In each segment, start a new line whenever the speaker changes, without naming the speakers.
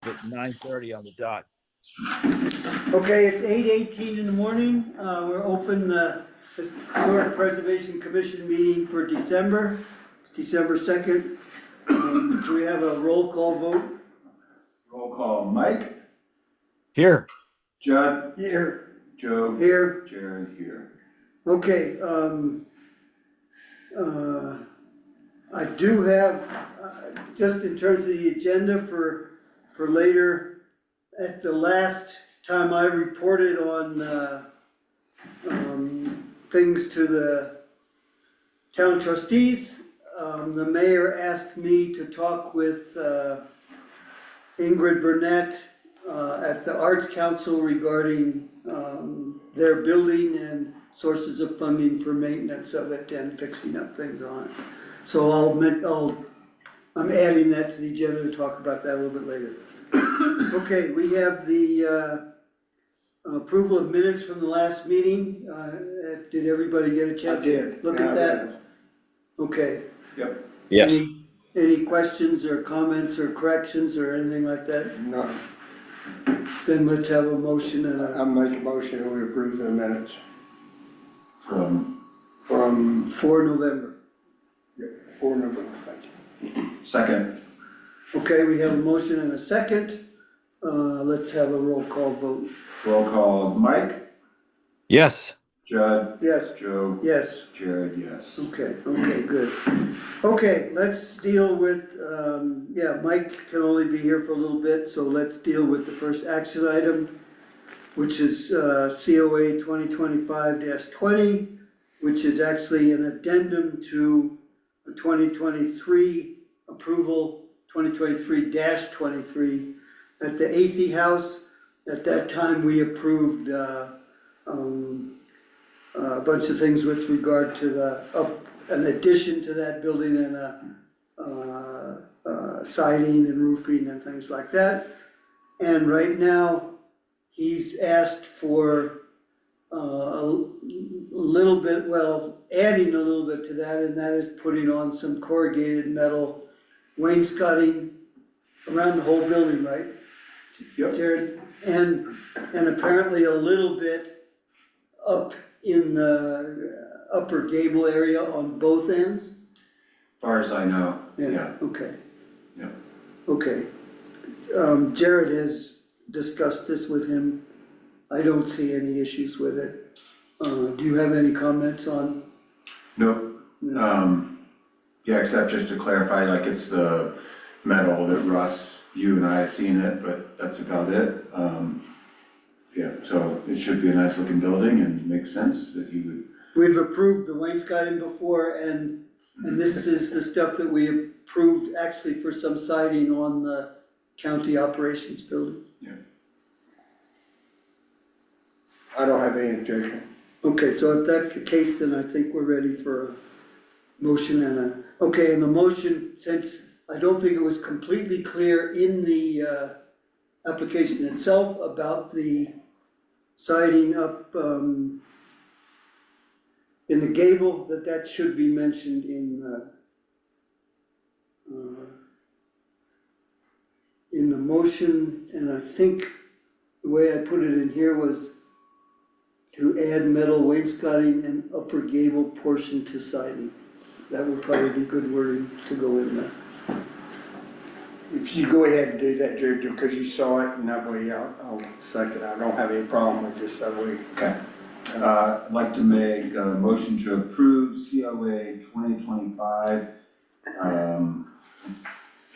at 9:30 on the dot.
Okay, it's 8:18 in the morning. We're open the Historic Preservation Commission meeting for December. It's December 2nd. Do we have a roll call vote?
Roll call, Mike,
Here.
Judd,
Here.
Joe,
Here.
Jared, here.
Okay, I do have, just in terms of the agenda for later, at the last time I reported on, things to the town trustees, the mayor asked me to talk with, Ingrid Burnett, at the Arts Council regarding, their building and sources of funding for maintenance of it and fixing up things on it. So I'm adding that to the agenda to talk about that a little bit later. Okay, we have the approval of minutes from the last meeting. Did everybody get a chance to look at that? Okay.
Yep.
Yes.
Any questions or comments or corrections or anything like that?
No,
Then let's have a motion and
I'll make a motion that we approve the minutes
From
from
for November.
4 November, thank you.
second,
Okay, we have a motion and a second. Let's have a roll call vote.
roll call, Mike,
Yes.
Judd,
Yes.
Joe,
Yes.
Jared, yes.
Okay, good. Okay, let's deal with, Mike can only be here for a little bit, so let's deal with the first action item, which is COA 2025-20, which is actually an addendum to the 2023 approval, 2023-23 at the Athey House. At that time, we approved a bunch of things with regard to an addition to that building and siding and roofing and things like that. And right now, he's asked for a little bit, adding a little bit to that, and that is putting on some corrugated metal wainscoting around the whole building, right?
Yep.
Jared, and apparently a little bit up in the upper gable area on both ends?
Far as I know, yeah.
Okay.
Yeah.
Okay. Jared has discussed this with him. I don't see any issues with it. Do you have any comments on?
Nope. Yeah, except just to clarify, like it's the metal that Russ, you and I have seen it, but that's about it. Yeah, so it should be a nice looking building and makes sense that he would.
We've approved the wainscoting before, and this is the stuff that we approved actually for some siding on the county operations building.
Yeah.
I don't have any objection.
Okay, so if that's the case, then I think we're ready for a motion and and the motion, since I don't think it was completely clear in the application itself about the siding up in the gable, that should be mentioned in the motion, and I think the way I put it in here was to add metal wainscoting and upper gable portion to siding. That would probably be good wording to go in there.
If you go ahead and do that, Jared, because you saw it, and that way I'll second. I don't have any problem with just that way.
Okay. I'd like to make a motion to approve COA 2025,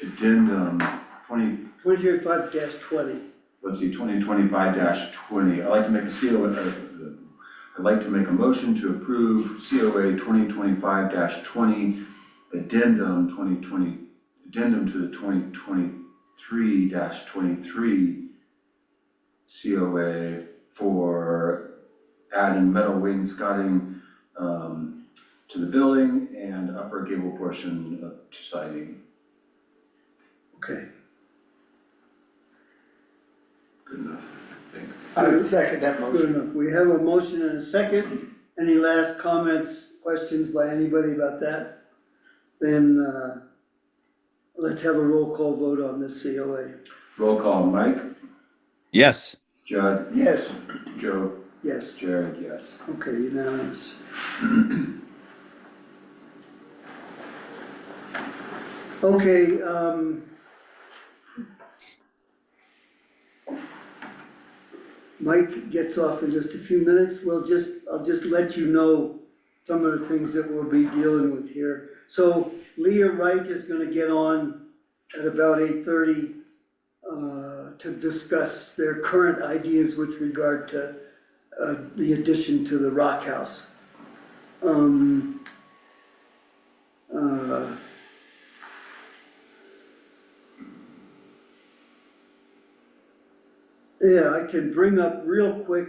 addendum
2025-20.
let's see, 2025-20. I'd like to make a COA, I'd like to make a motion to approve COA 2025-20, addendum to the 2023-23 COA for adding metal wainscoting to the building and upper gable portion to siding.
Okay.
Good enough, I think.
I would second that
Good
motion.
enough. We have a motion and a second. Any last comments, questions by anybody about that? Then let's have a roll call vote on this COA.
Roll call, Mike,
Yes.
Judd,
Yes,
Joe,
Yes,
Jared, yes.
okay, unanimous. Okay, Mike gets off in just a few minutes. I'll just let you know some of the things that we'll be dealing with here. So Leah Wright is gonna get on at about 8:30 to discuss their current ideas with regard to the addition to the Rock House. Um, uh, Yeah, I can bring up real quick,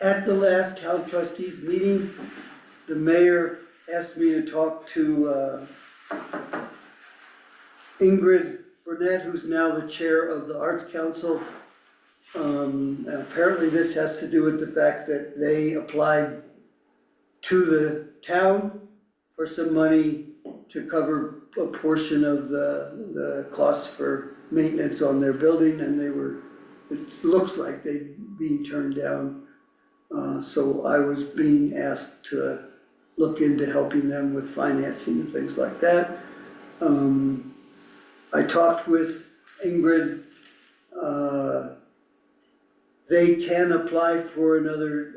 at the last town trustees meeting, the mayor asked me to talk to, Ingrid Burnett, who's now the chair of the Arts Council. And apparently this has to do with the fact that they applied to the town for some money to cover a portion of the costs for maintenance on their building, and it looks like they're being turned down. So I was being asked to look into helping them with financing and things like that. I talked with Ingrid. They can apply for another,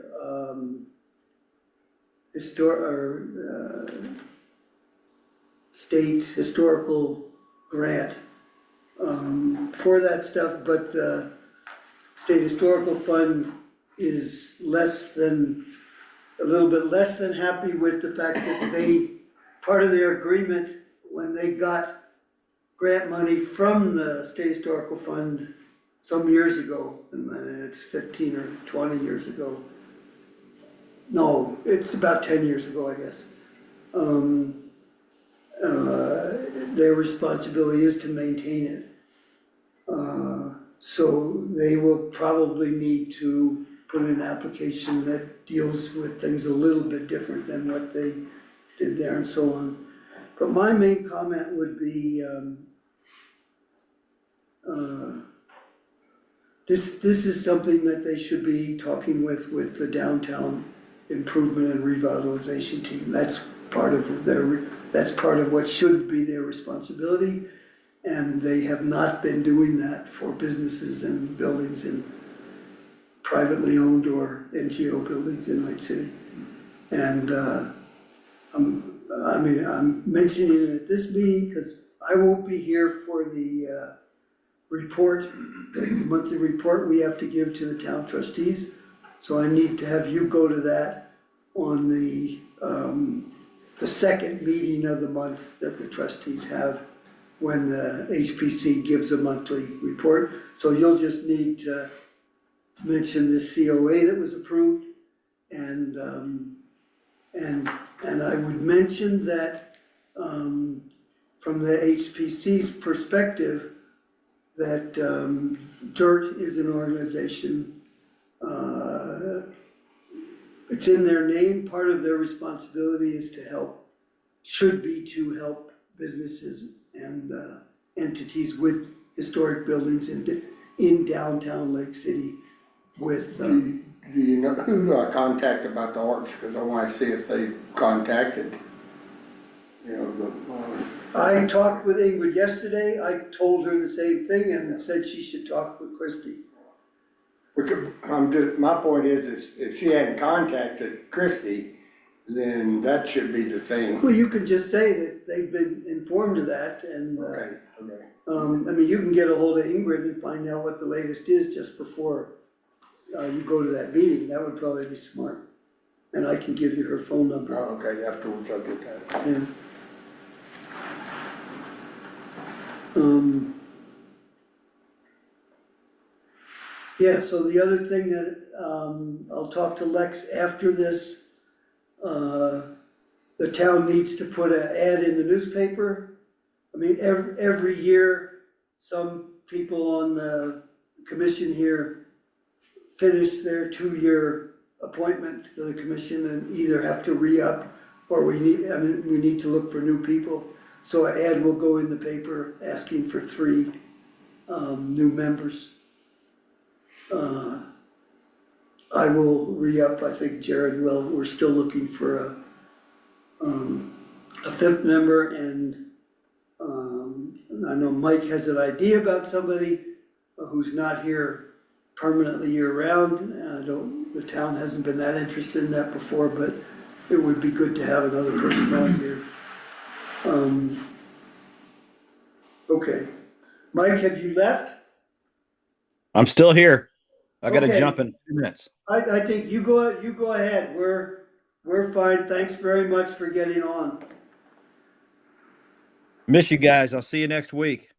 state historical grant, for that stuff, but the state historical fund is a little bit less than happy with the fact that part of their agreement, when they got grant money from the state historical fund some years ago, and it's 15 or 20 years ago. No, it's about 10 years ago, I guess. Their responsibility is to maintain it. So they will probably need to put in an application that deals with things a little bit different than what they did there and so on. But my main comment would be, this is something that they should be talking with the downtown improvement and revitalization team. That's part of what should be their responsibility. And they have not been doing that for businesses and buildings in privately owned or NGO buildings in Lake City. And I'm mentioning it at this meeting because I won't be here for the monthly report we have to give to the town trustees. So I need to have you go to that on the second meeting of the month that the trustees have when the HPC gives a monthly report. So you'll just need to mention this COA that was approved, and I would mention that from the HPC's perspective, that DIRT is an organization, it's in their name. Part of their responsibility is should be to help businesses and entities with historic buildings in downtown Lake City with.
do you know who do I contact about the arts, because I wanna see if they contacted, you know,
I talked with Ingrid yesterday. I told her the same thing and said she should talk with Christie.
my point is if she hadn't contacted Christie, then that should be the thing.
Well, you can just say that they've been informed of that, and,
Okay.
I mean, you can get a hold of Ingrid and find out what the latest is just before you go to that meeting. That would probably be smart. And I can give you her phone number.
Oh, okay, afterwards I'll get that.
Yeah. Yeah, so the other thing that, I'll talk to Lex after this, the town needs to put an ad in the newspaper. I mean, every year, some people on the commission here finish their 2-year appointment to the commission and either have to re-up or we need to look for new people. So an ad will go in the paper asking for 3 new members. I will re-up, I think Jared will, we're still looking for a fifth member, and I know Mike has an idea about somebody who's not here permanently year-round. The town hasn't been that interested in that before, but it would be good to have another person on here. Okay, Mike, have you left?
I'm still here. I gotta
Okay.
jump in a few minutes.
I think you go ahead, we're fine, thanks very much for getting on.
Miss you guys. I'll see you next week.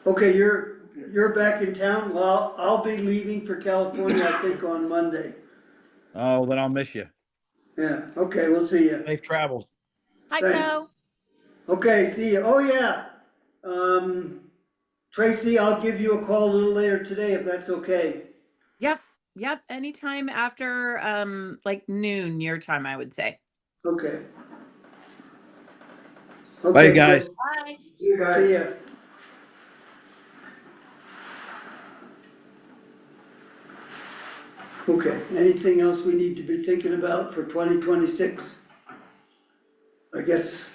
Okay, you're back in town, well, I'll be leaving for California, I think, on Monday.
Oh, then I'll miss you.
Yeah, okay, we'll see you.
Safe travels.
Hi,
Thanks.
Joe.
Okay, see you, oh yeah. Tracy, I'll give you a call a little later today if that's okay.
Yep. Anytime after like noon your time, I would say.
Okay.
Bye,
Okay,
guys.
good.
Bye.
See you guys. See ya. Okay, anything else we need to be thinking about for 2026? I guess,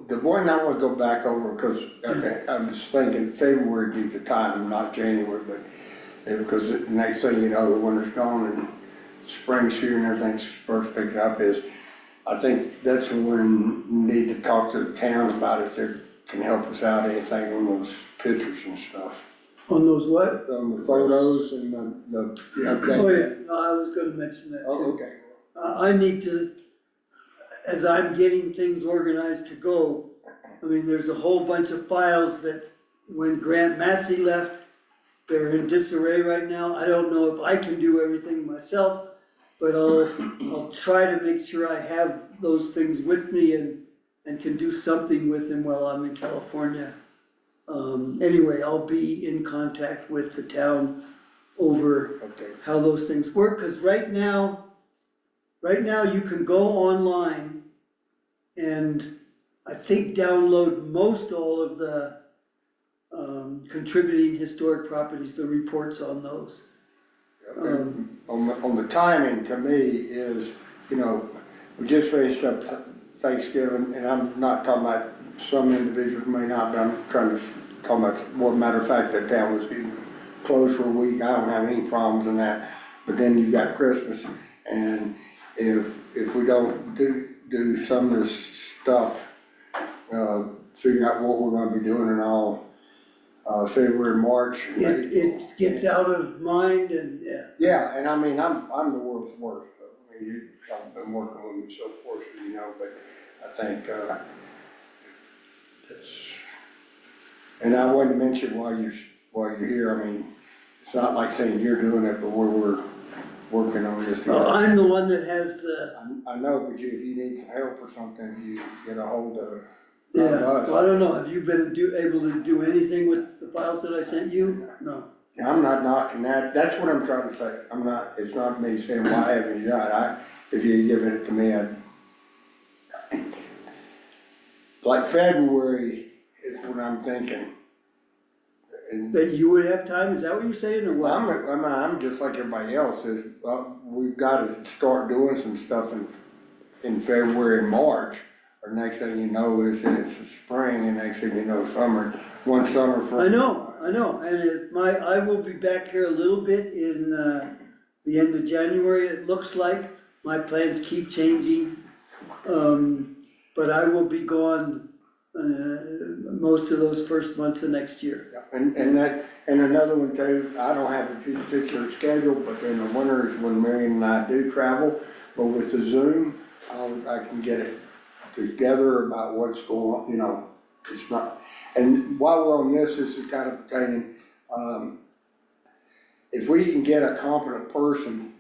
The one I wanna go back over, cause, okay, I was thinking February would be the time, not January, but, because the next thing you know, the winter's gone and spring's here and everything's first picking up is, I think that's when we need to talk to the town about if they can help us out, anything on those pictures and stuff.
on those what?
On the photos and the update.
Oh, yeah, no, I was gonna mention that
Oh,
too.
okay.
I need to, as I'm getting things organized to go, I mean, there's a whole bunch of files that when Grant Massey left, they're in disarray right now. I don't know if I can do everything myself, but I'll try to make sure I have those things with me and can do something with them while I'm in California. Anyway, I'll be in contact with the town over
Okay.
how those things work, cause right now you can go online and I think download most all of the contributing historic properties, the reports on those.
On the timing, to me, is, you know, we just finished up Thanksgiving, and I'm not talking about, some individuals may not, but I'm trying to talk about, well, matter of fact, that town was even closed for a week, I don't have any problems in that. But then you got Christmas, and if we don't do some of this stuff, figure out what we're gonna be doing in all, February, March. and April.
It gets out of mind and, yeah.
Yeah, and I mean, I'm the world's worst, so, I mean, I've been working with me so fortunately, you know, but I think, that's, and I wanted to mention while you're here, I mean, it's not like saying you're doing it, but we're working on this.
Well, I'm the one that has the,
I know, but if you need some help or something, you get a hold of
yeah,
us.
well, I don't know, have you been able to do anything with the files that I sent you? No.
Yeah, I'm not knocking that, that's what I'm trying to say, it's not me saying why haven't you done it, if you give it to me, like February is what I'm thinking. And
That you would have time, is that what you're saying, or what?
I'm just like everybody else, we've gotta start doing some stuff in February and March. Or next thing you know is that it's the spring, and next thing you know, summer, one summer from.
I know, and I will be back here a little bit in, the end of January, it looks like. My plans keep changing, but I will be gone, most of those first months of next year.
And another one too, I don't have a particular schedule, but in the winter is when Marion and I do travel, but with the Zoom, I can get it together about what's going on, you know, it's not, and while we're on this is kind of pertaining, if we can get a competent person,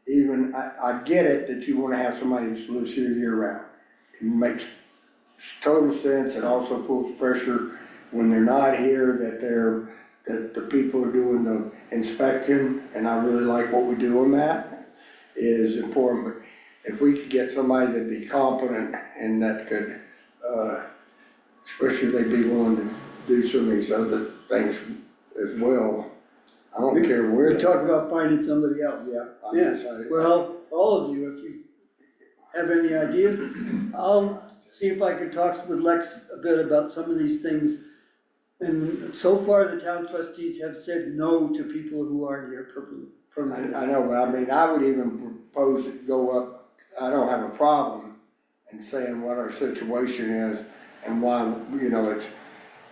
even, I get it that you wanna have somebody who lives here year round. It makes total sense, it also pulls pressure when they're not here, that the people are doing the inspection, and I really like what we do on that, is important, but if we could get somebody that'd be competent and that could, especially if they'd be willing to do some of these other things as well. I don't care where.
We talked about finding somebody else.
Yeah, I'm
Yeah,
just saying.
well, all of you, if you have any ideas, I'll see if I can talk with Lex a bit about some of these things. And so far, the town trustees have said no to people who aren't here permanently.
I know, but I mean, I would even propose to go up, I don't have a problem in saying what our situation is and why, you know, it's,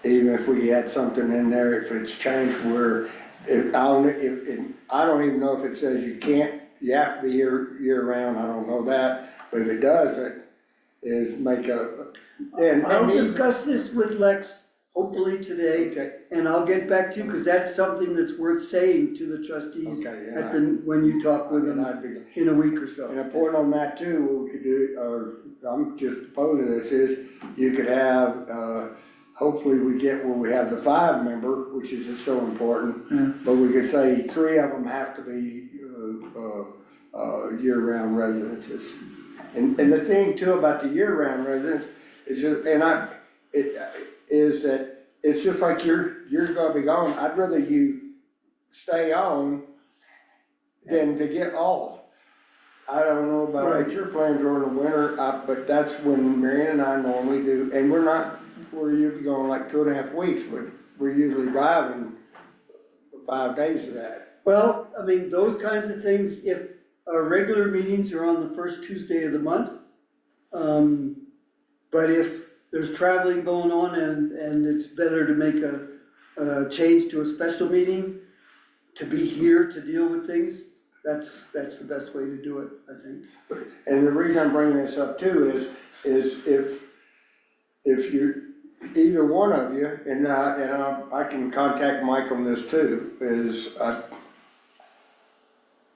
even if we had something in there, if it's changed where, I don't even know if it says you have to be here year round, I don't know that, but if it does, it is make
I'll discuss this with Lex, hopefully today,
Okay,
and I'll get back to you, because that's something that's worth saying to the trustees
okay,
at when you talk with
and
them
I'd be,
in a week or so.
and a point on that too, what we could do, or I'm just proposing this, is you could have, hopefully we get where we have the 5-member, which is so important,
Yeah.
but we could say 3 of them have to be, year-round residences. And the thing too about the year-round residents is just, is that it's just like you're gonna be gone, I'd rather you stay on than to get off. I don't know about what
Right.
your plans are in the winter, but that's when Marion and I normally do, and we're usually going like 2.5 weeks, but we're usually driving 5 days of that.
Well, I mean, those kinds of things, if our regular meetings are on the first Tuesday of the month, but if there's traveling going on and it's better to make a change to a special meeting, to be here to deal with things, that's the best way to do it, I think.
And the reason I'm bringing this up too is if you, either one of you, and I can contact Mike on this too, is,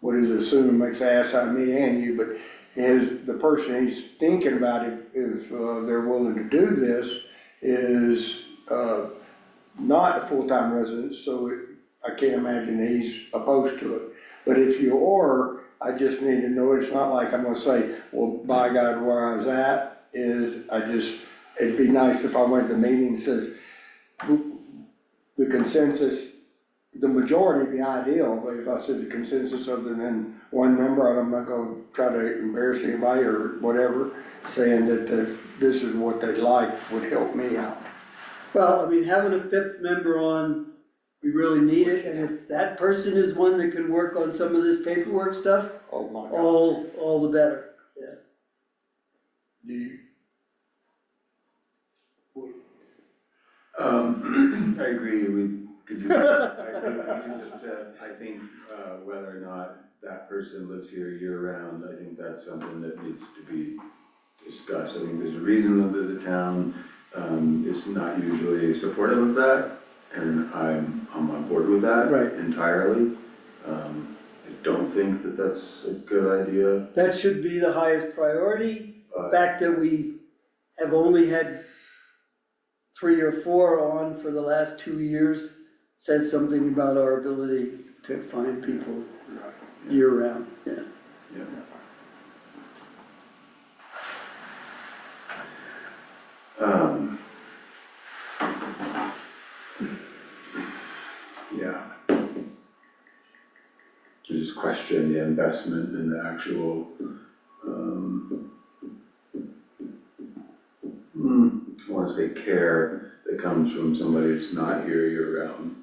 what is assuming makes an ass out of me and you, but the person he's thinking about if they're willing to do this is, not a full-time resident, so I can't imagine he's opposed to it. But if you are, I just need to know, it's not like I'm gonna say, well, by God, where I was at is, it'd be nice if I went to the meeting and says, the consensus, the majority would be ideal, but if I said the consensus other than one member, I'm not gonna try to embarrass anybody or whatever, saying that this is what they'd like would help me out.
Well, I mean, having a 5th member on, we really need it, and if that person is one that can work on some of this paperwork stuff,
Oh my God.
all the better, yeah.
Do you,
I agree, we could use, I think, whether or not that person lives here year-round, I think that's something that needs to be discussed. I think there's a reason that the town, is not usually supportive of that, and I'm on board with that
Right.
entirely. I don't think that that's a good idea.
That should be the highest priority. The
But
fact that we have only had 3 or 4 on for the last 2 years says something about our ability to find people year-round, yeah.
yeah. Yeah. You just question the investment in the actual, I wanna say care that comes from somebody who's not here year-round.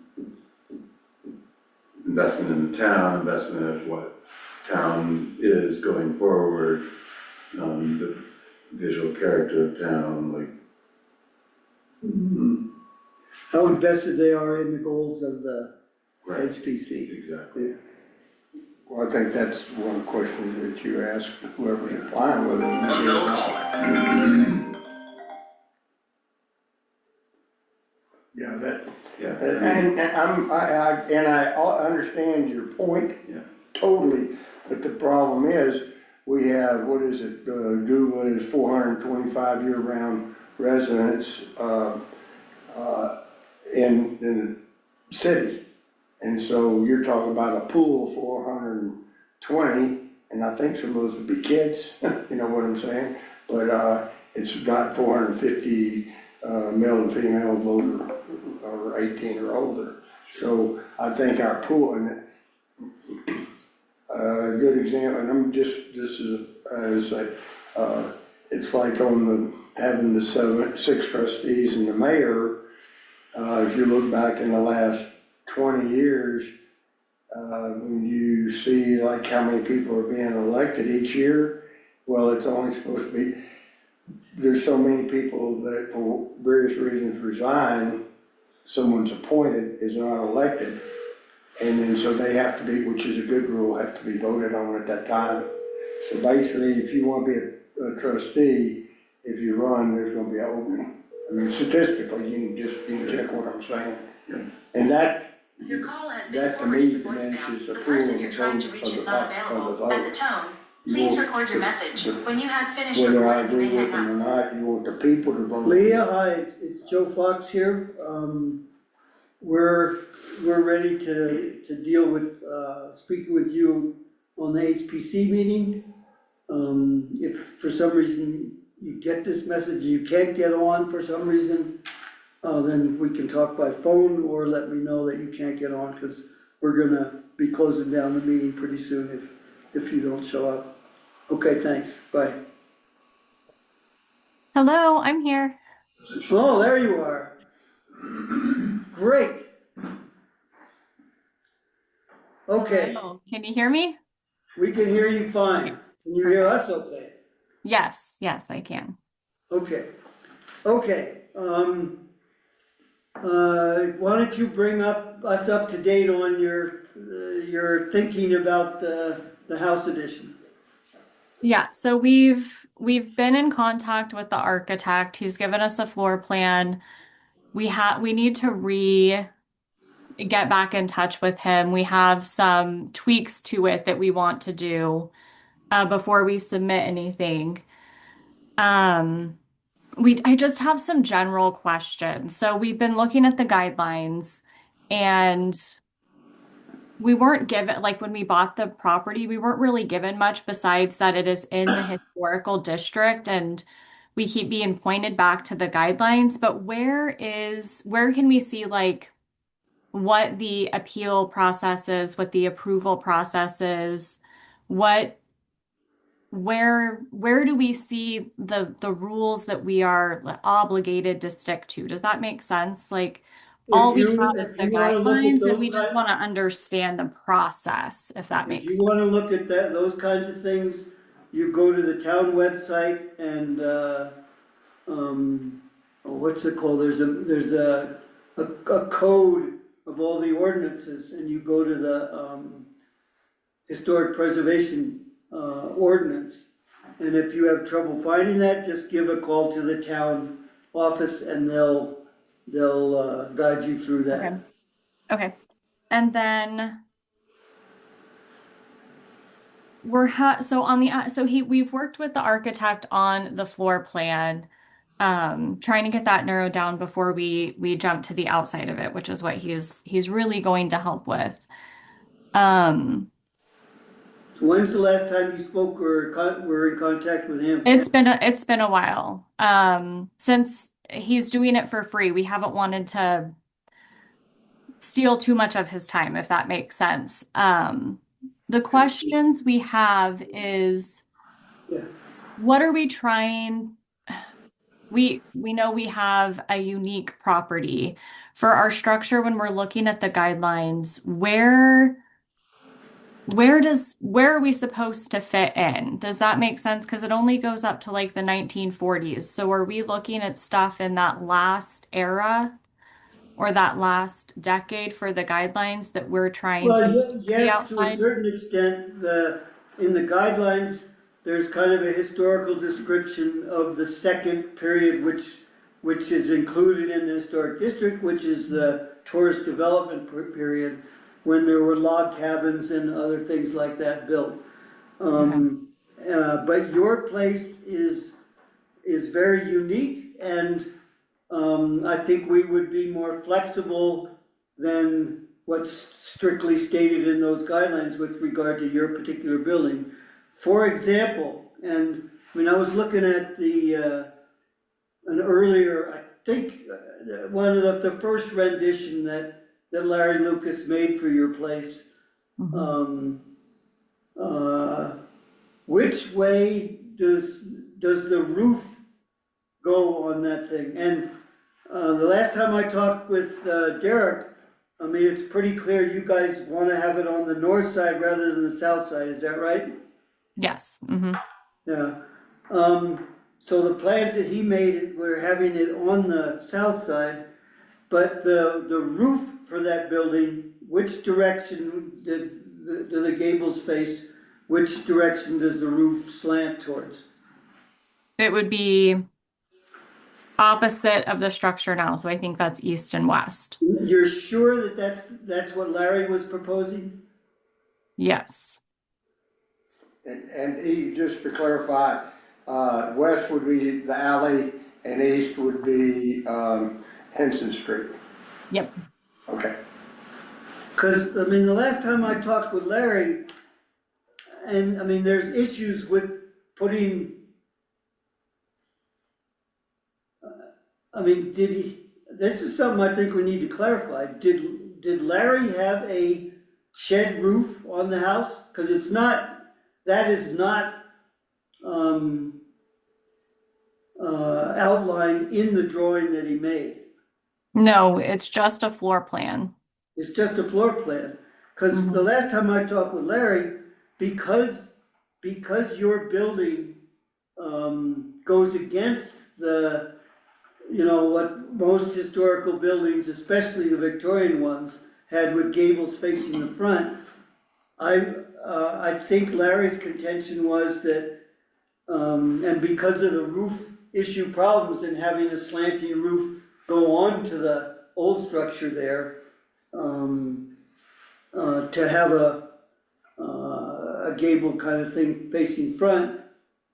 Investment in the town, investment of what town is going forward, the visual character of town, like.
How invested they are in the goals of the
Right,
HPC.
exactly.
Yeah.
well, I think that's one of the questions that you asked whoever's applying with it. Yeah,
Yeah.
and I understand your point.
Yeah.
Totally, but the problem is, we have, what is it, Google is 425 year-round residents, in the city. And so you're talking about a pool of 420, and I think some of those would be kids, you know what I'm saying? But, it's got 450, male and female older, or 18 or older. So I think our pool, and a good example, and this is, it's like on having the 6 trustees and the mayor, if you look back in the last 20 years, when you see like how many people are being elected each year, well, it's only supposed to be, there's so many people that for various reasons resign, someone's appointed is not elected. And then so they have to be, which is a good rule, have to be voted on at that time. So basically, if you want to be a trustee, if you run, there's gonna be an opening. I mean, statistically, you can check what I'm saying.
Yeah.
And that
Your call has been
to
forwarded
me
to
diminishes
voicemail.
the
The
pool
person
of
you're
the
trying
vote
to reach
of
is
the
not
vote.
available. At the tone,
You
please
want
record your message.
the-
When you have finished
Whether I
recording, you
agree
may
with
hang
them or
up.
not, you want the people to vote.
Leah, hi, it's Joe Fox here. We're ready to deal with, speaking with you on the HPC meeting. If for some reason you get this message, you can't get on for some reason, then we can talk by phone or let me know that you can't get on, because we're gonna be closing down the meeting pretty soon if you don't show up. Okay, thanks, bye.
Hello, I'm here.
Oh, there you are. Great. Okay,
Hello. Can you hear me?
we can hear you fine. Can you hear us okay?
Yes, I can.
Okay, okay, why don't you bring us up to date on your thinking about the House edition?
Yeah, so we've been in contact with the architect. He's given us a floor plan. We need to get back in touch with him. We have some tweaks to it that we want to do before we submit anything. I just have some general questions. So we've been looking at the guidelines, and we weren't given, like when we bought the property, we weren't really given much besides that it is in the historical district, and we keep being pointed back to the guidelines. But where can we see like what the appeal process is, what the approval process is, what where do we see the rules that we are obligated to stick to? Does that make sense? Like all we have is
If
the
you wanna look at
guidelines, and
those
we just want to understand the process, if that
if
makes
you
sense.
wanna look at those kinds of things, you go to the town website and, what's it called? There's a code of all the ordinances, and you go to the, historic preservation, ordinance. And if you have trouble finding that, just give a call to the town office and they'll guide you through that.
Okay. Okay. And then we've worked with the architect on the floor plan, trying to get that narrowed down before we jump to the outside of it, which is what he's really going to help with.
So when's the last time you spoke or were in contact with him?
It's been a while. Since he's doing it for free, we haven't wanted to steal too much of his time, if that makes sense. The questions we have is,
Yeah.
what are we trying? We know we have a unique property for our structure. When we're looking at the guidelines, where are we supposed to fit in? Does that make sense? Because it only goes up to like the 1940s. So are we looking at stuff in that last era or that last decade for the guidelines that we're trying to
Well,
be
yes, to a
outside?
certain extent, in the guidelines, there's kind of a historical description of the second period, which is included in the historic district, which is the tourist development period, when there were log cabins and other things like that built. But your place is very unique, and I think we would be more flexible than what's strictly stated in those guidelines with regard to your particular building. For example, and I mean, I was looking at an earlier, I think, one of the first rendition that that Larry Lucas made for your place.
Mhm.
Which way does the roof go on that thing? And the last time I talked with Derek, I mean, it's pretty clear you guys want to have it on the north side rather than the south side, is that right?
Yes. Hmm.
Yeah. So the plans that he made were having it on the south side, but the roof for that building, which direction do the gables face? Which direction does the roof slant towards?
It would be opposite of the structure now, so I think that's east and west.
You're sure that that's what Larry was proposing?
Yes.
And just to clarify, west would be the alley and east would be, Henson Street.
Yep.
Okay.
Because, I mean, the last time I talked with Larry, and, I mean, there's issues with putting, I mean, this is something I think we need to clarify. Did Larry have a shed roof on the house? Because it's not, that is not, outlined in the drawing that he made.
No, it's just a floor plan.
It's just a floor plan. Because the last time I talked with Larry, because your building goes against the, you know, what most historical buildings, especially the Victorian ones, had with gables facing the front. I think Larry's contention was that, and because of the roof issue problems and having a slanting roof go on to the old structure there, to have a gable kind of thing facing front,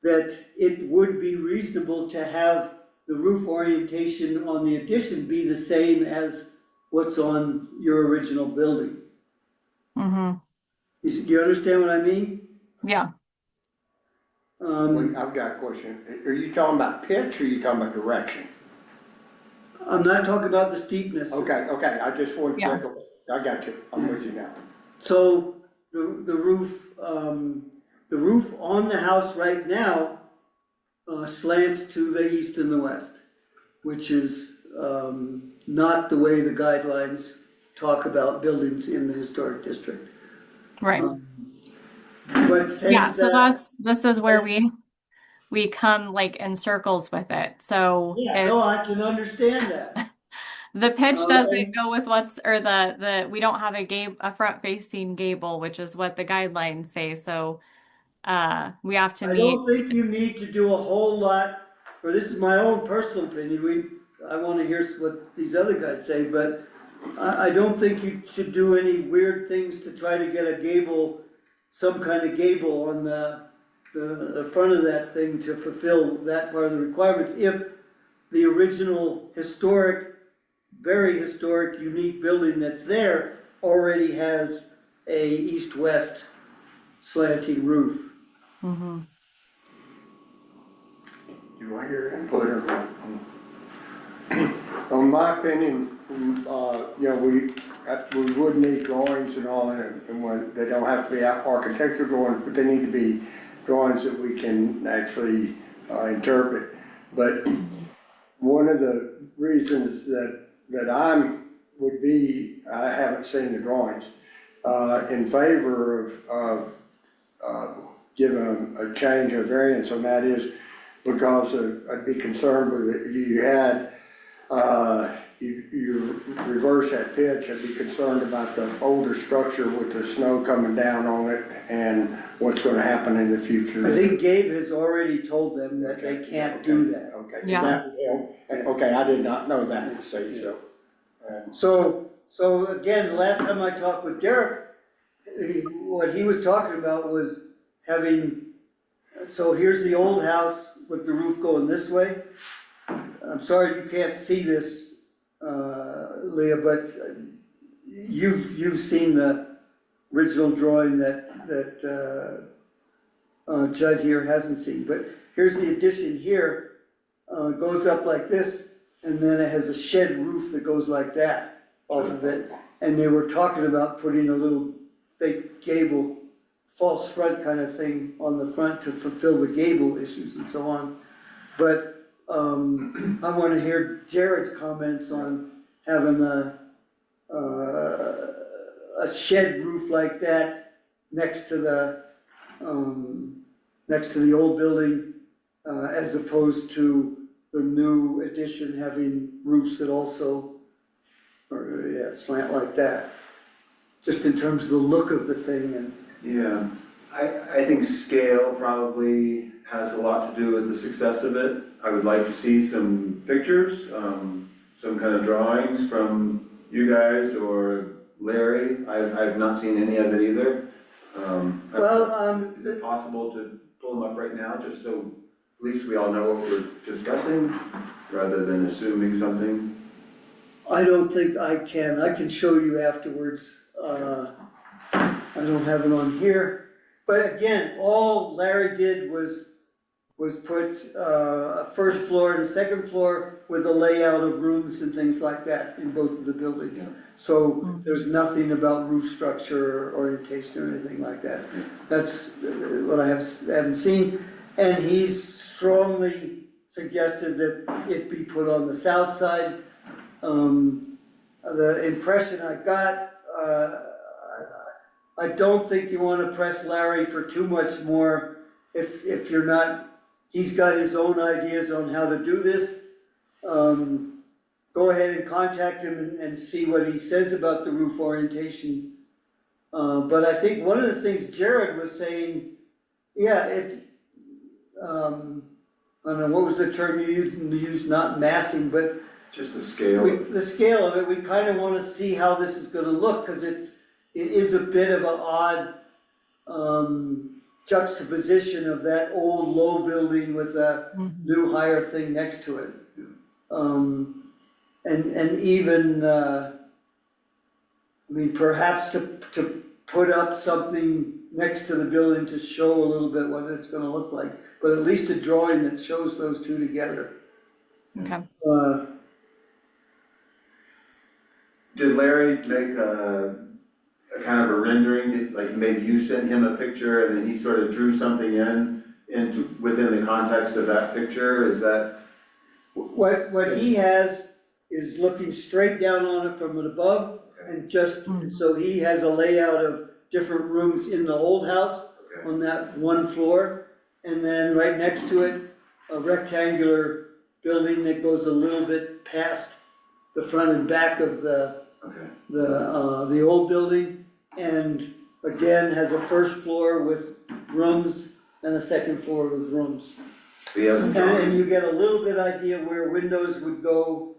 that it would be reasonable to have the roof orientation on the addition be the same as what's on your original building.
Mm-hmm.
Do you understand what I mean?
Yeah.
Wait, I've got a question. Are you talking about pitch or are you talking about direction?
I'm not talking about the steepness.
Okay, I just wanted
Yeah.
to, I got you. I'm with you now.
So the roof on the house right now slants to the east and the west, which is not the way the guidelines talk about buildings in the historic district.
Right.
But since
Yeah, so
that,
this is where we come like in circles with it. So
yeah, no, I can understand that.
the pitch doesn't
And
go with or we don't have a front facing gable, which is what the guidelines say. So we have to
I
meet.
don't think you need to do a whole lot, or this is my own personal opinion, I wanna hear what these other guys say, but I don't think you should do any weird things to try to get a gable, some kind of gable on the front of that thing to fulfill that part of the requirements, if the original historic, very historic, unique building that's there already has a east-west slanting roof.
Mhm.
You want your input or not? On my opinion, you know, we would need drawings and all, and when, they don't have to be architectural drawings, but they need to be drawings that we can actually interpret. But one of the reasons that I haven't seen the drawings, in favor of giving a change of variance on that is because I'd be concerned with it, if you had, you reverse that pitch, I'd be concerned about the older structure with the snow coming down on it and what's gonna happen in the future.
I think Gabe has already told them that they can't do that.
Okay.
Yeah.
Okay, I did not know that, see, so.
So again, the last time I talked with Derek, what he was talking about was having, so here's the old house with the roof going this way. I'm sorry you can't see this, Leah, but you've seen the original drawing that Judd here hasn't seen. But here's the addition here, goes up like this, and then it has a shed roof that goes like that. off of it. And they were talking about putting a little fake gable, false front kind of thing on the front to fulfill the gable issues and so on. But, I wanna hear Jared's comments on having a shed roof like that next to the old building, as opposed to the new addition having roofs that also, or, yeah, slant like that. Just in terms of the look of the thing and,
Yeah, I think scale probably has a lot to do with the success of it. I would like to see some pictures, some kind of drawings from you guys or Larry. I've not seen any of it either. Is it possible to pull them up right now, just so at least we all know what we're discussing, rather than assuming something?
I don't think I can. I can show you afterwards. I don't have it on here. But again, all Larry did was put a first floor and a second floor with a layout of rooms and things like that in both of the buildings.
Yeah.
So there's nothing about roof structure or orientation or anything like that. That's what I haven't seen. And he's strongly suggested that it be put on the south side. The impression I got, I don't think you want to press Larry for too much more if you're not, he's got his own ideas on how to do this. Go ahead and contact him and see what he says about the roof orientation. But I think one of the things Jared was saying, yeah, I don't know, what was the term you used, not massing, but
Just the scale.
the scale of it, we kind of want to see how this is going to look, because it is a bit of an odd juxtaposition of that old low building with a new higher thing next to it. And even, I mean, perhaps to put up something next to the building to show a little bit what it's going to look like, but at least a drawing that shows those two together.
Okay.
Did Larry make a kind of a rendering, like maybe you sent him a picture and then he sort of drew something into within the context of that picture? Is that?
What he has is looking straight down on it from above, and just, so he has a layout of different rooms in the old house on that one floor, and then right next to it, a rectangular building that goes a little bit past the front and back of the old building, and again, has a first floor with rooms and a second floor with rooms.
He hasn't drawn.
And you get a little bit idea where windows would go,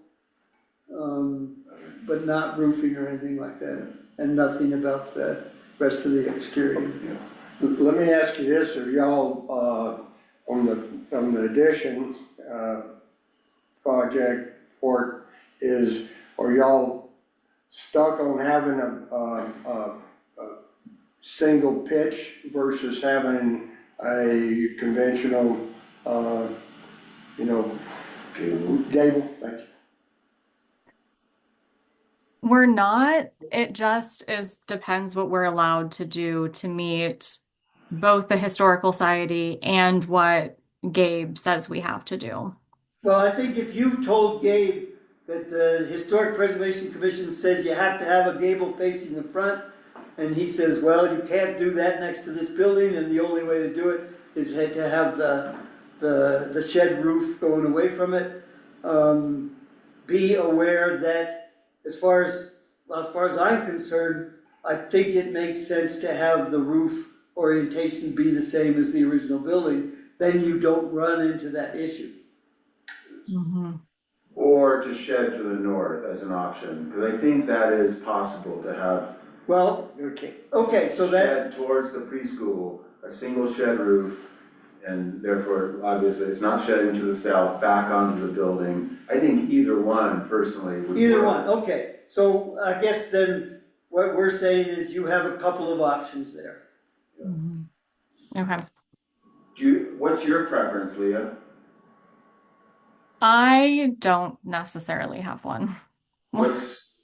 but not roofing or anything like that, and nothing about the rest of the exterior.
Let me ask you this, are y'all, on the addition, project, or are y'all stuck on having a single pitch versus having a conventional, gable? Thank you.
We're not, it just depends what we're allowed to do to meet both the Historical Society and what Gabe says we have to do.
Well, I think if you've told Gabe that the Historic Preservation Commission says you have to have a gable facing the front, and he says, well, you can't do that next to this building, and the only way to do it is to have the shed roof going away from it. Be aware that as far as I'm concerned, I think it makes sense to have the roof orientation be the same as the original building. Then you don't run into that issue.
Or to shed to the north as an option, because I think that is possible to have.
Well, okay, so that.
Shed towards the preschool, a single shed roof, and therefore, obviously, it's not shedding to the south, back onto the building. I think either one, personally, would
Either
work.
one, okay. So I guess then what we're saying is you have a couple of options there.
Okay.
What's your preference, Leah?
I don't necessarily have one.
What's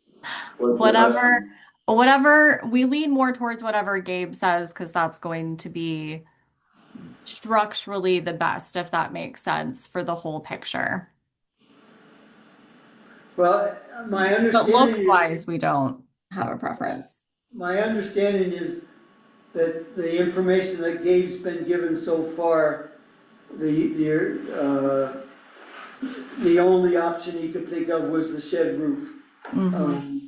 What's the
Whatever,
best?
whatever, we lean more towards whatever Gabe says because that's going to be structurally the best, if that makes sense for the whole picture.
Well, my
But
understanding
looks
is,
wise, we don't have a preference.
my understanding is that the information that Gabe's been given so far, the only option he could think of was the shed roof.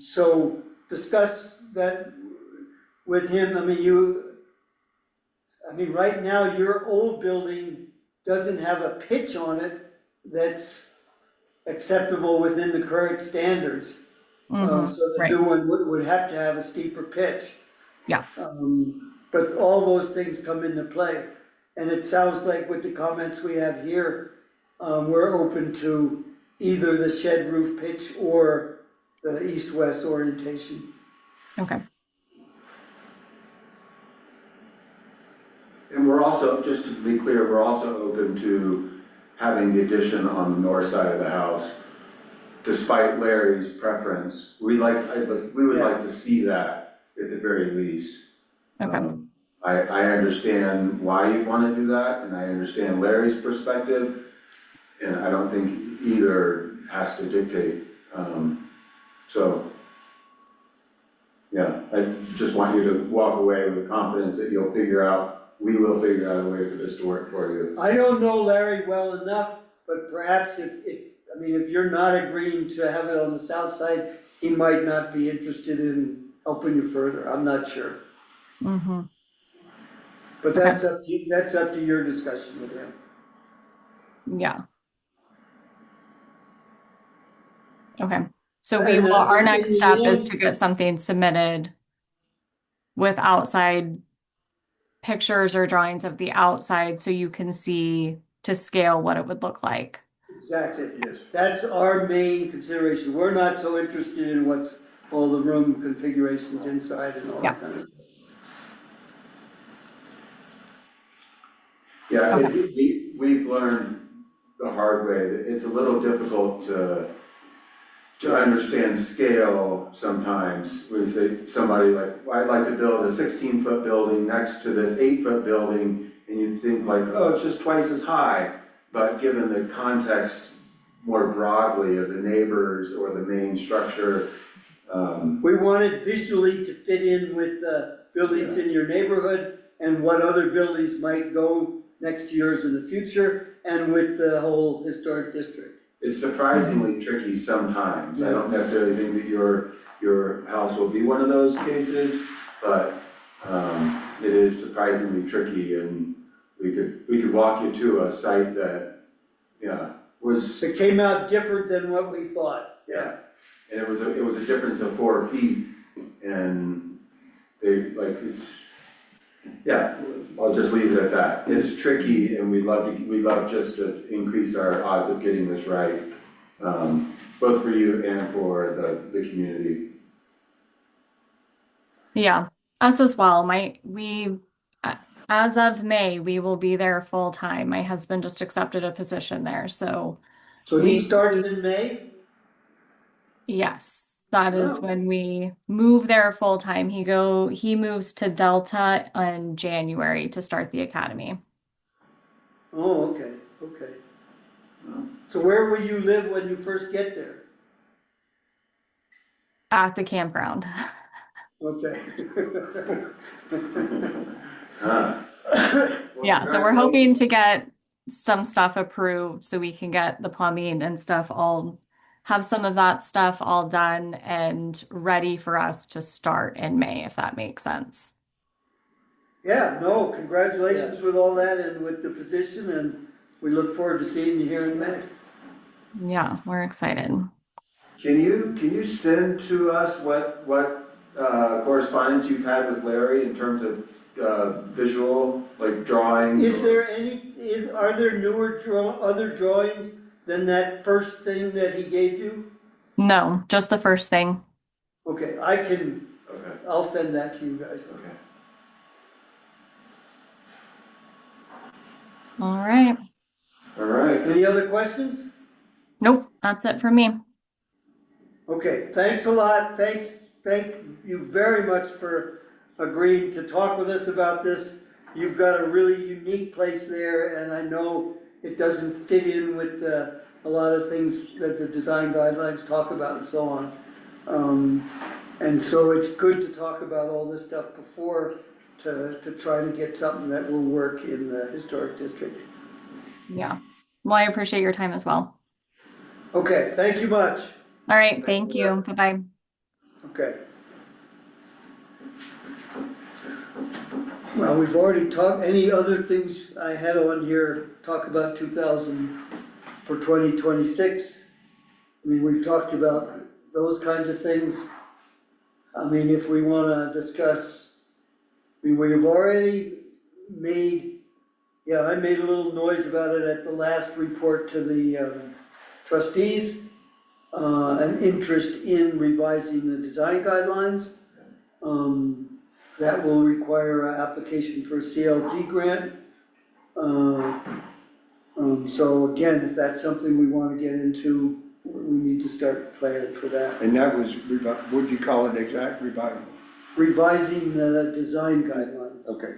So discuss that with him. I mean, right now, your old building doesn't have a pitch on it that's acceptable within the current standards. So the
Right.
new one would have to have a steeper pitch.
Yeah.
But all those things come into play. And it sounds like with the comments we have here, we're open to either the shed roof pitch or the east-west orientation.
Okay.
And we're also, just to be clear, we're also open to having the addition on the north side of the house. Despite Larry's preference, we would like to see that at the very least.
Okay.
I understand why you want to do that, and I understand Larry's perspective, and I don't think either has to dictate. So, yeah, I just want you to walk away with confidence that we will figure out a way for this to work for you.
I don't know Larry well enough, but perhaps if you're not agreeing to have it on the south side, he might not be interested in helping you further. I'm not sure. But that's up to your discussion with him.
Yeah. Okay. So
And,
our
in
next
the
step is
end,
to get something submitted with outside pictures or drawings of the outside so you can see to scale what it would look like.
exactly.
Yes.
That's our main consideration. We're not so interested in what's all the room configurations inside and all
Yeah.
that kind of stuff.
Yeah,
Okay.
we've learned the hard way that it's a little difficult to understand scale sometimes. We say somebody like, well, I'd like to build a 16-foot building next to this 8-foot building, and you think like, oh, it's just twice as high. But given the context more broadly of the neighbors or the main structure,
We wanted visually to fit in with the buildings in your neighborhood and what other buildings might go next to yours in the future, and with the whole historic district.
it's surprisingly tricky sometimes. I don't necessarily think that your house will be one of those cases, but it is surprisingly tricky, and we could walk you to a site that, was,
It came out different than what we thought.
yeah. And it was a difference of 4 feet, and I'll just leave it at that. It's tricky, and we'd love just to increase our odds of getting this right, both for you and for the community.
Yeah, us as well. As of May, we will be there full time. My husband just accepted a position there, so
So he starts in May?
yes, that is
Oh.
when we move there full time. He moves to Delta in January to start the academy
Oh, okay. So where will you live when you first get there?
at the campground.
Okay.
Well,
Yeah, so we're hoping to get some stuff approved so we can get the plumbing and stuff have some of that stuff all done and ready for us to start in May, if that makes sense.
Yeah, no, congratulations with all that and with the position, and we look forward to seeing you here in May.
Yeah, we're excited.
Can you send to us what correspondence you've had with Larry in terms of visual, like drawings?
Are there other drawings than that first thing that he gave you?
No, just the first thing.
Okay,
Okay,
I'll send that to you guys.
okay.
All right.
All right.
Any other questions?
Nope, that's it for me.
Okay, thanks a lot, thank you very much for agreeing to talk with us about this. You've got a really unique place there, and I know it doesn't fit in with a lot of things that the design guidelines talk about and so on. And so it's good to talk about all this stuff before, to try to get something that will work in the historic district.
Yeah. Well, I appreciate your time as well.
Okay, thank you much.
All right, thank you. Bye-bye.
Okay. Well, we've already talked, any other things I had on here, talk about 2026. I mean, we've talked about those kinds of things. I mean, if we wanna discuss, I mean, we've already made, yeah, I made a little noise about it at the last report to the trustees. An interest in revising the design guidelines. That will require an application for a CLG grant. So again, if that's something we wanna get into, we need to start planning for that.
And that was, what'd you call it exact, revival?
Revising the design guidelines,
Okay.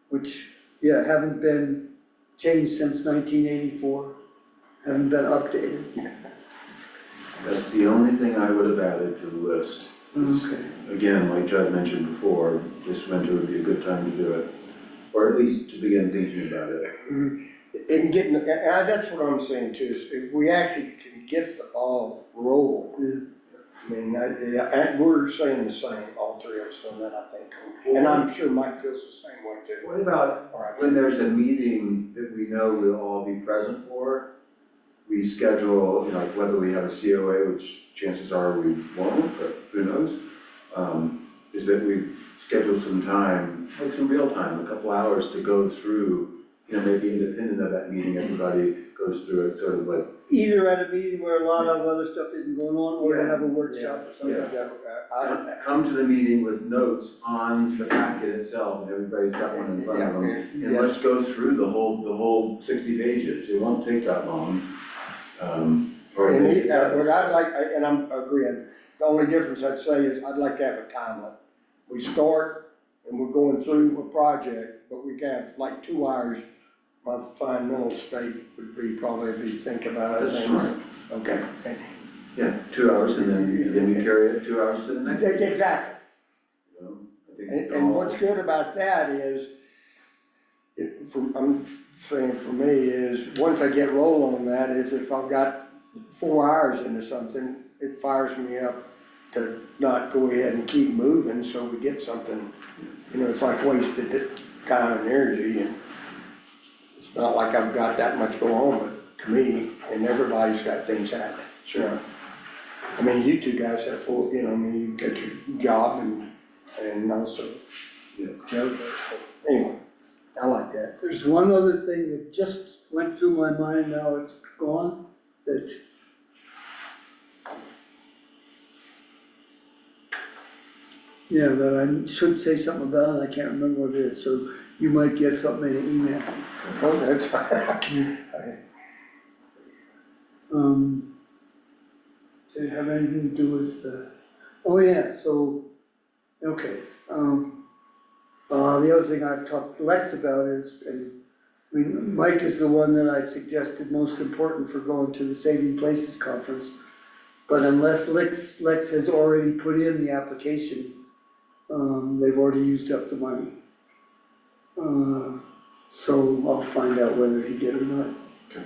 which, yeah, haven't been changed since 1984, haven't been updated.
That's the only thing I would have added to the list.
Okay.
Again, like Judd mentioned before, this winter would be a good time to do it, or at least to begin thinking about it.
And getting, and that's what I'm saying too, is if we actually can get the ball rolling. I mean, and we're saying the same, all three of us on that, I think. And I'm sure Mike feels the same way too.
What about when there's a meeting that we know we'll all be present for? We schedule, you know, like whether we have a COA, which chances are we won't, but who knows? Is that we schedule some time, like some real time, a couple hours to go through, you know, maybe independent of that meeting, everybody goes through it sort of like.
Either at a meeting where a lot of other stuff isn't going on, or to have a workshop or something.
Come to the meeting with notes on the packet itself, and everybody's got one in front of them. And let's go through the whole 60 pages. It won't take that long. Or
And
maybe it does.
what I'd like, and I'm agreeing, the only difference I'd say is I'd like to have a timeline. We start and we're going through a project, but we have like 2 hours. My fine mental state would be probably be think about it.
That's smart.
Okay.
Yeah, 2 hours, and then we carry it 2 hours to the next meeting.
Exactly.
You know, I think
And what's good about that is, I'm saying for me is, once I get rolling on that, is if I've got 4 hours into something, it fires me up to not go ahead and keep moving, so we get something, you know, it's like wasted time and energy, and it's not like I've got that much going on, but to me, and everybody's got things happening.
Sure.
I mean, you two guys have full, you know, I mean, you got your job and also Joe does, so anyway, I like that.
There's one other thing that just went through my mind, now it's gone, that yeah, that I should say something about, and I can't remember what it is, so you might get something in an email.
Oh, that's,
Did it have anything to do with the, oh yeah, so, okay, the other thing I've talked to Lex about is, and, I mean, Mike is the one that I suggested most important for going to the Saving Places Conference. But unless Lex has already put in the application, they've already used up the money. So I'll find out whether he did or not.
Okay.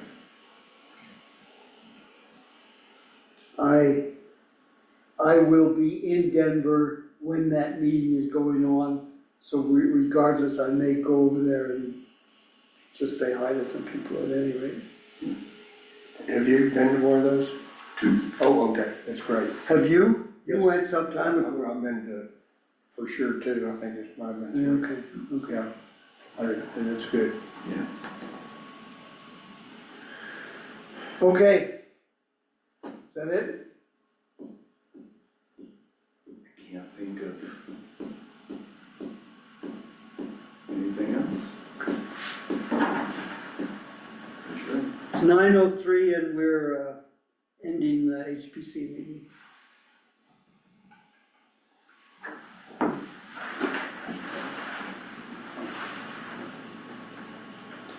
I will be in Denver when that meeting is going on, so regardless, I may go over there and just say hi to some people at any rate.
have you been to one of those?
2.
Oh, okay, that's great.
Have you? You
Yes.
went some time ago.
I've been to, for sure too, I think it's might have been.
Yeah, okay.
Yeah, that's good.
Yeah.
Okay. Is that it?
I can't think of anything else. You sure?
It's 9:03 and we're ending attending the HPC meeting.